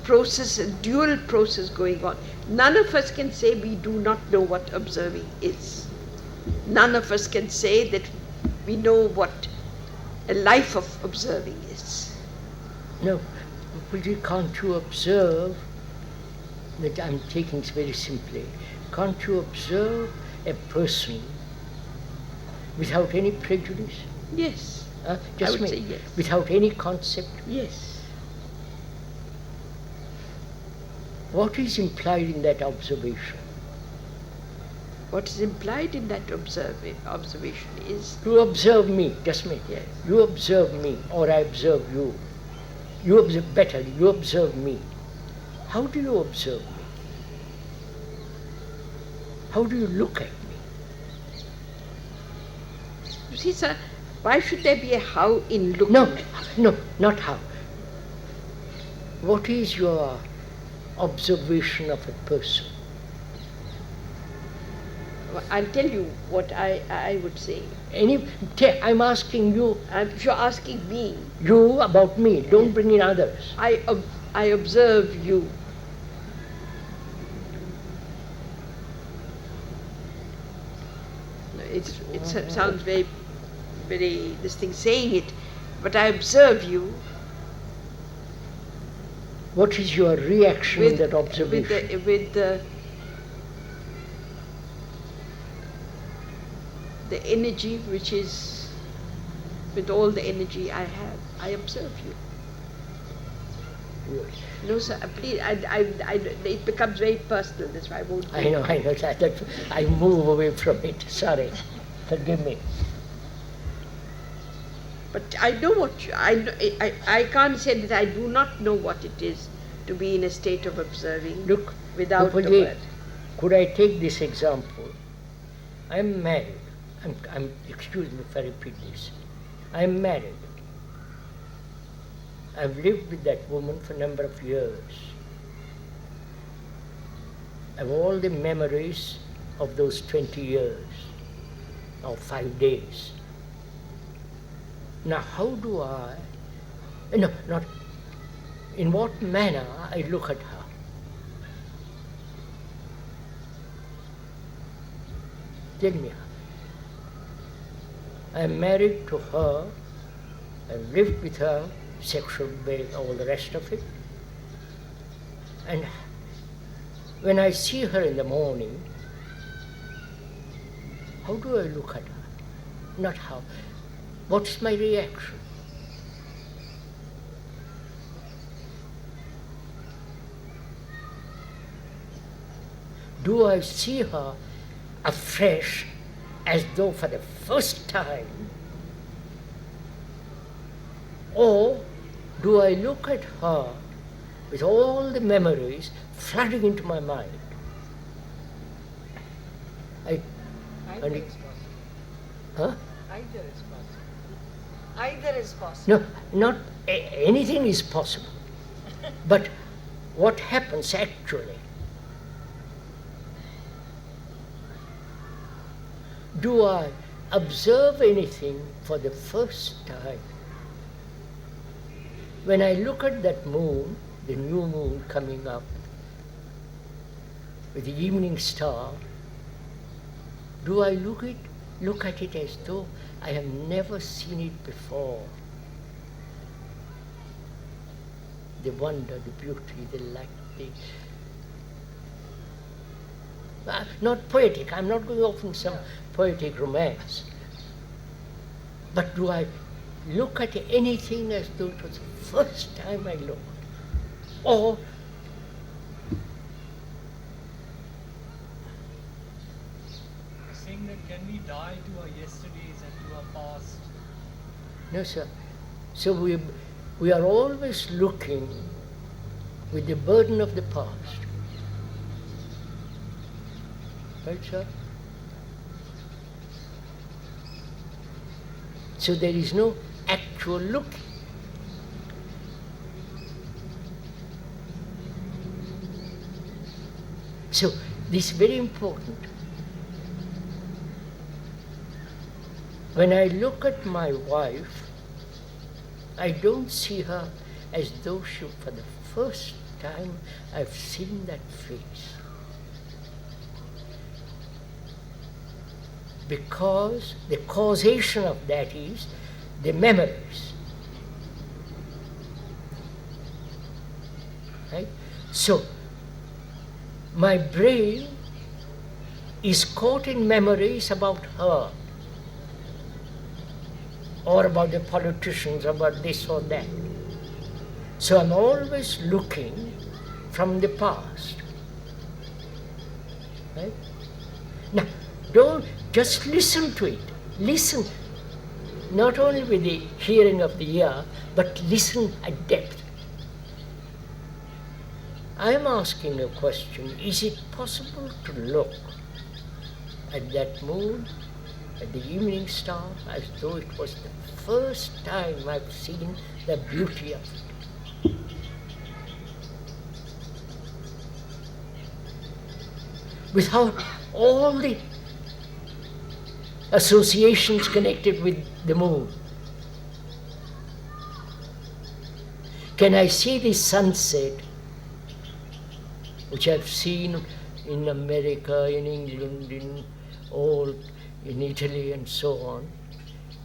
process, a dual process going on. None of us can say we do not know what observing is. None of us can say that we know what a life of observing is. No, but can't you observe, that I'm taking it very simply, can't you observe a person without any prejudice? Yes. Just I would say yes. Without any concept? Yes. What is implied in that observation? What is implied in that observation is, You observe me, just me. Yes. You observe me, or I observe you. You observe better, you observe me. How do you observe me? How do you look at me? you see, sir, why should there be a how in looking? No, not how. What is your observation of a person? I'll tell you what I would say. I'm asking you. If you're asking me, You about me, don't bring in others. I observe you. It sounds very, very, this thing saying it, but I observe you What is your reaction in that observation? With the energy which is, with all the energy I have, I observe you. Yes. No, sir, please, it becomes very personal, that's why I won't. I know, that I move away from it. Sorry, forgive me. But I know what you, I can't say that I do not know what it is to be in a state of observing. Look, without the Rupaji, word. could I take this example? I'm married. Excuse me if I repeat this. I'm married. I've lived with that woman for a number of years. I have all the memories of those 20 years, or 5 days. Now how do I, no, not, in what manner I look at her? Tell me how. I am married to her, I've lived with her, sexual base, all the rest of it. And when I see her in the morning, how do I look at her? Not how. What's my reaction? Do I see her afresh as though for the first time? Or do I look at her with all the memories flooding into my mind? Either is possible. Huh? Either is possible. Either is possible. No, not anything is possible. But what happens actually? Do I observe anything for the first time? When I look at that moon, the new moon coming up, with the evening star, do I look at it as though I have never seen it before? The wonder, the beauty, the light, not poetic, I'm not going off in some poetic romance. But do I look at anything as though it was the first time I looked? Or saying that can we die to our yesterdays and to our past? no, sir. So we are always looking with the burden of the past. Right, sir? So there is no actual looking. So this is very important. When I look at my wife, I don't see her as though she, for the first time, I've seen that face. Because the causation of that is the memories. Right? So, my brain is caught in memories about her, or about the politicians, about this or that. So I'm always looking from the past. Right? Now, don't just listen to it. Listen, not only with the hearing of the ear, but listen at depth. I am asking a question. Is it possible to look at that moon, at the evening star, as though it was the first time I've seen the beauty of it? Without all the associations connected with the moon. Can I see the sunset, which I've seen in America, in England, in Italy and so on?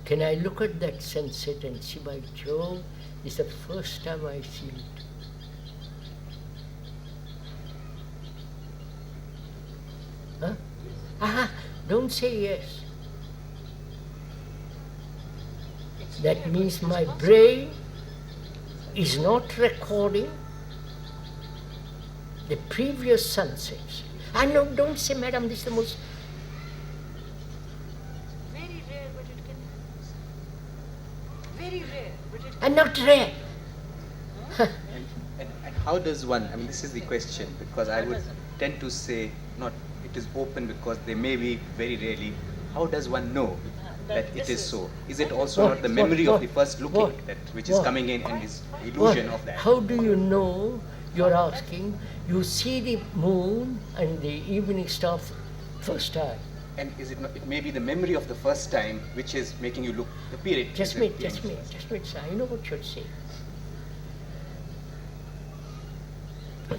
Can I look at that sunset and see, by Jove, it's the first time I see it? Don't say yes. That means my brain is not recording the previous sunsets. And no, don't say, madam, this is the most Very rare, but it can happen. Very rare, but it and not rare. And how does one, I mean, this is the question, because I would tend to say, not, it is open because they may be very rarely. How does one know that it is so? Is it also What? not the memory What? of the first looking What? that which is What? coming in and is What? illusion of that? How do you know? You're asking. You see the moon and the evening star first time. And is it not, it may be the memory of the first time which is making you look, the period. Just is wait, being just wait, first. just wait, sir. I know what you're saying.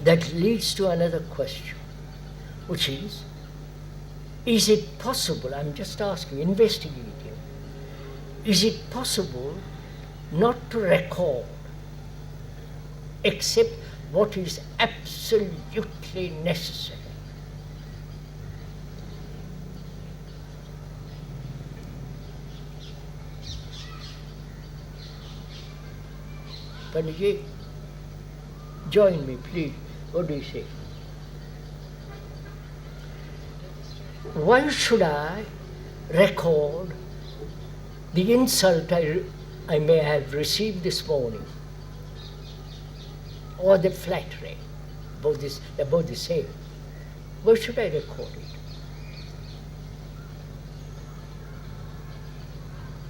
That leads to another question, which is it possible, I'm just asking, investigating, is it possible not to record except what is absolutely necessary? Panditji, join me, please. What do you say? Why should I record the insult I may have received this morning, or the flattery? They're both the same. Why should I record it?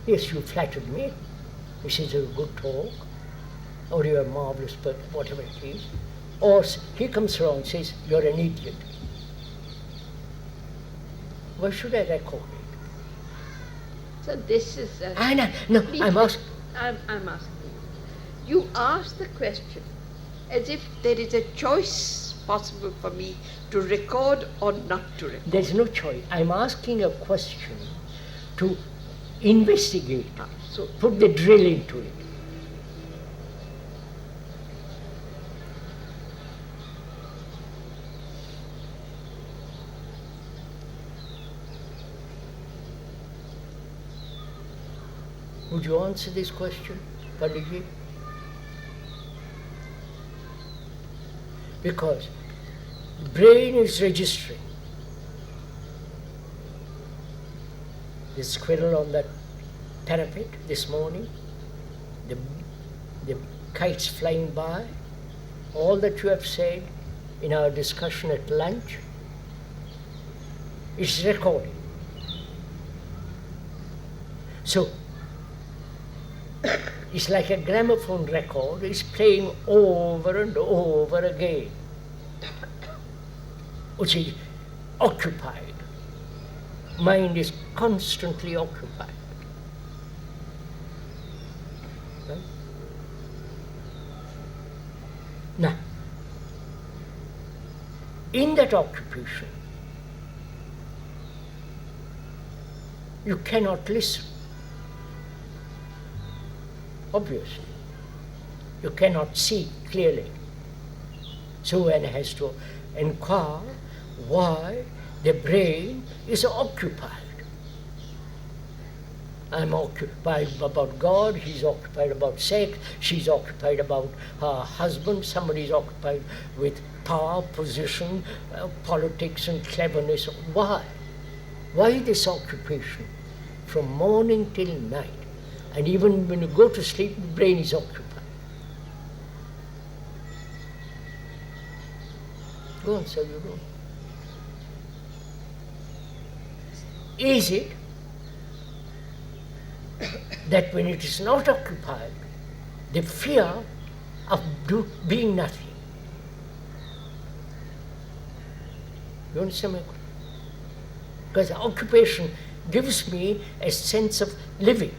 Yes, you flattered me. This is a good talk, or you're a marvelous person, whatever it is. Or he comes around and says, you're an idiot. Why should I record it? So this is. No, I'm asking. I'm asking you. You ask the question as if there is a choice possible for me to record or not to record. There's no choice. I'm asking a question to investigate. So put the drill into it. Would you answer this question, Panditji? Because the brain is registering. The squirrel on that parapet this morning, the kites flying by, all that you have said in our discussion at lunch is recorded. So, it's like a gramophone record, it's playing over and over again, which is occupied. Mind is constantly occupied. Right? Now, in that occupation, you cannot listen. Obviously, you cannot see clearly. So one has to inquire why the brain is occupied. I'm occupied about God, he's occupied about sex, she's occupied about her husband, somebody's occupied with power, position, politics and cleverness. Why? Why this occupation from morning till night? And even when you go to sleep, the brain is occupied. Go on, sir, you go. Is it that when it is not occupied, the fear of being nothing? You understand my question? Because occupation gives me a sense of living.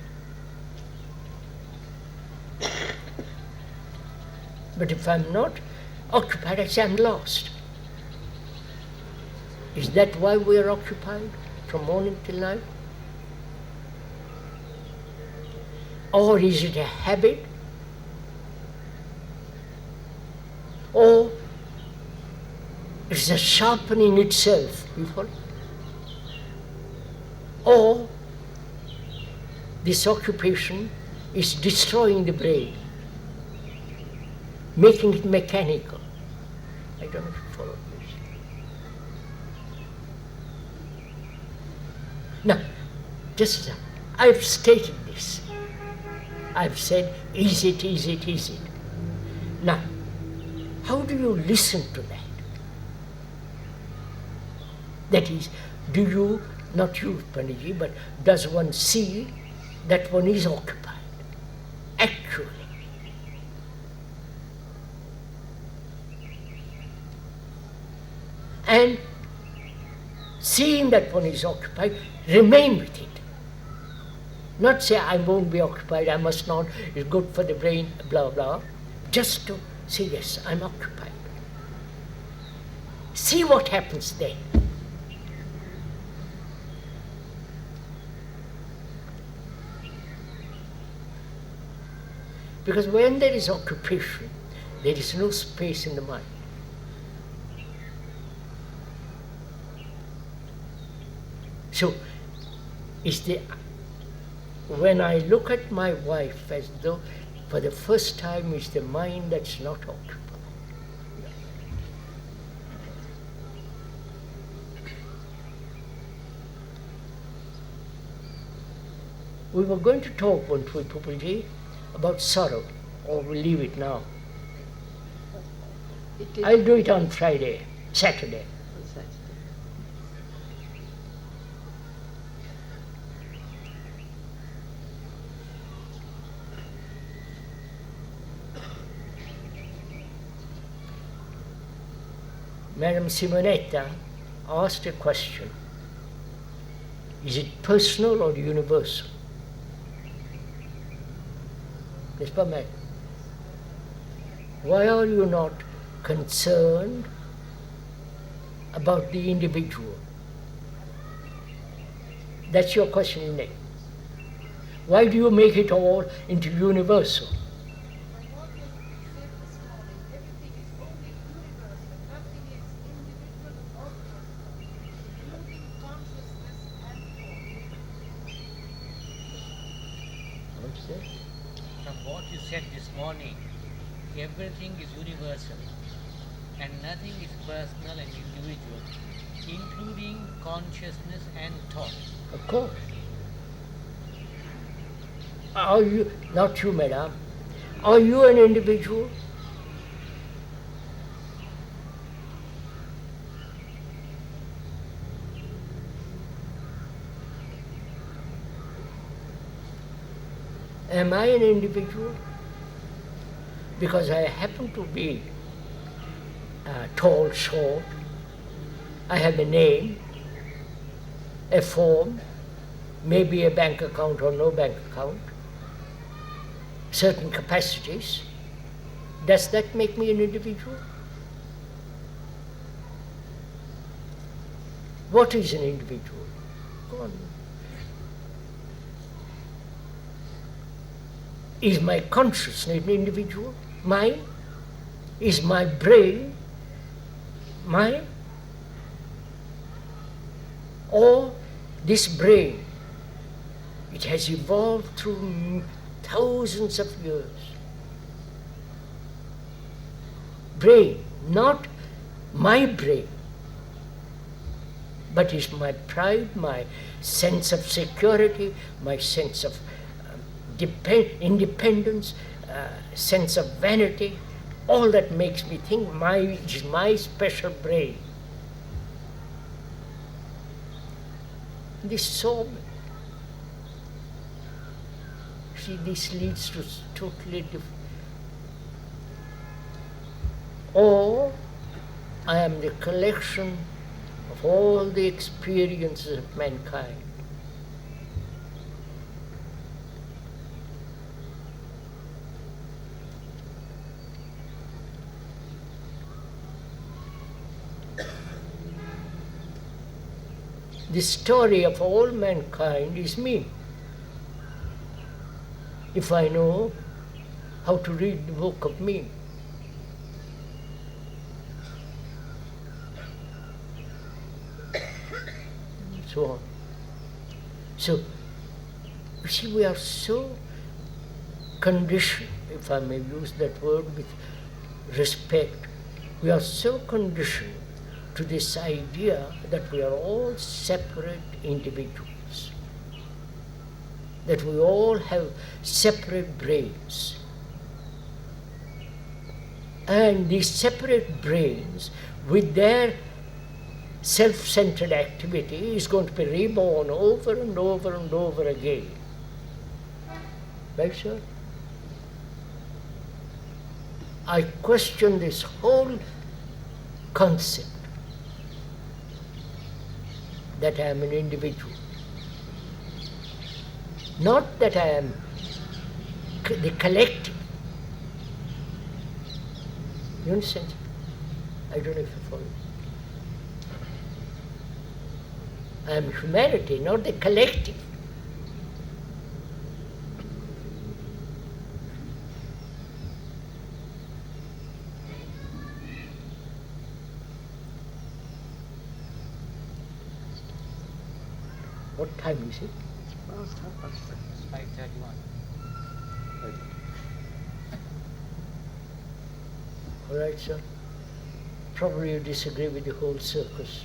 But if I'm not occupied, I say I'm lost. Is that why we are occupied from morning till night? Or is it a habit? Or is the sharpening itself? You follow? or this occupation is destroying the brain, making it mechanical. I don't know if you follow this. Now, just I've stated this. I've said, is it, is it, is it? Now, how do you listen to that? That is, do you, not you, Panditji, but does one see that one is occupied, actually? And seeing that one is occupied, remain with it. Not say, I won't be occupied, I must not, it's good for the brain, blah, blah. Just to say, yes, I'm occupied. See what happens then. Because when there is occupation, there is no space in the mind. So, when I look at my wife as though for the first time it's the mind that's not occupied. We were going to talk once with Pupulji about sorrow, or we'll leave it now. I'll do it on Friday, Saturday. Madam Simonetta asked a question. Is it personal or universal? Yes, madam. Why are you not concerned about the individual? That's your question, isn't it? Why do you make it all into universal? From what you said this morning, everything is universal and nothing is personal and individual, including consciousness and thought. Of course. Are you, not you, madam, are you an individual? Am I an individual? Because I happen to be tall, short, I have a name, a form, maybe a bank account or no bank account, certain capacities. Does that make me an individual? What is an individual? Go on. Is my consciousness an individual? Mine? Is my brain mine? Or this brain, it has evolved through thousands of years. Brain, not my brain, but is my pride, my sense of security, my sense of independence, sense of vanity, all that makes me think it is my special brain. This so, see, this leads to totally different. Or I am the collection of all the experiences of mankind. The story of all mankind is me. If I know how to read the book of me. So on. So, you see, we are so conditioned, if I may use that word with respect, we are so conditioned to this idea that we are all separate individuals, that we all have separate brains. And these separate brains, with their self-centered activity, is going to be reborn over and over and over again. Right, sir? I question this whole concept that I am an individual. Not that I am the collective. You understand? I don't know if you follow. I am humanity, not the collective. What time is it? It's 5:31. All right, sir. Probably you disagree with the whole circus.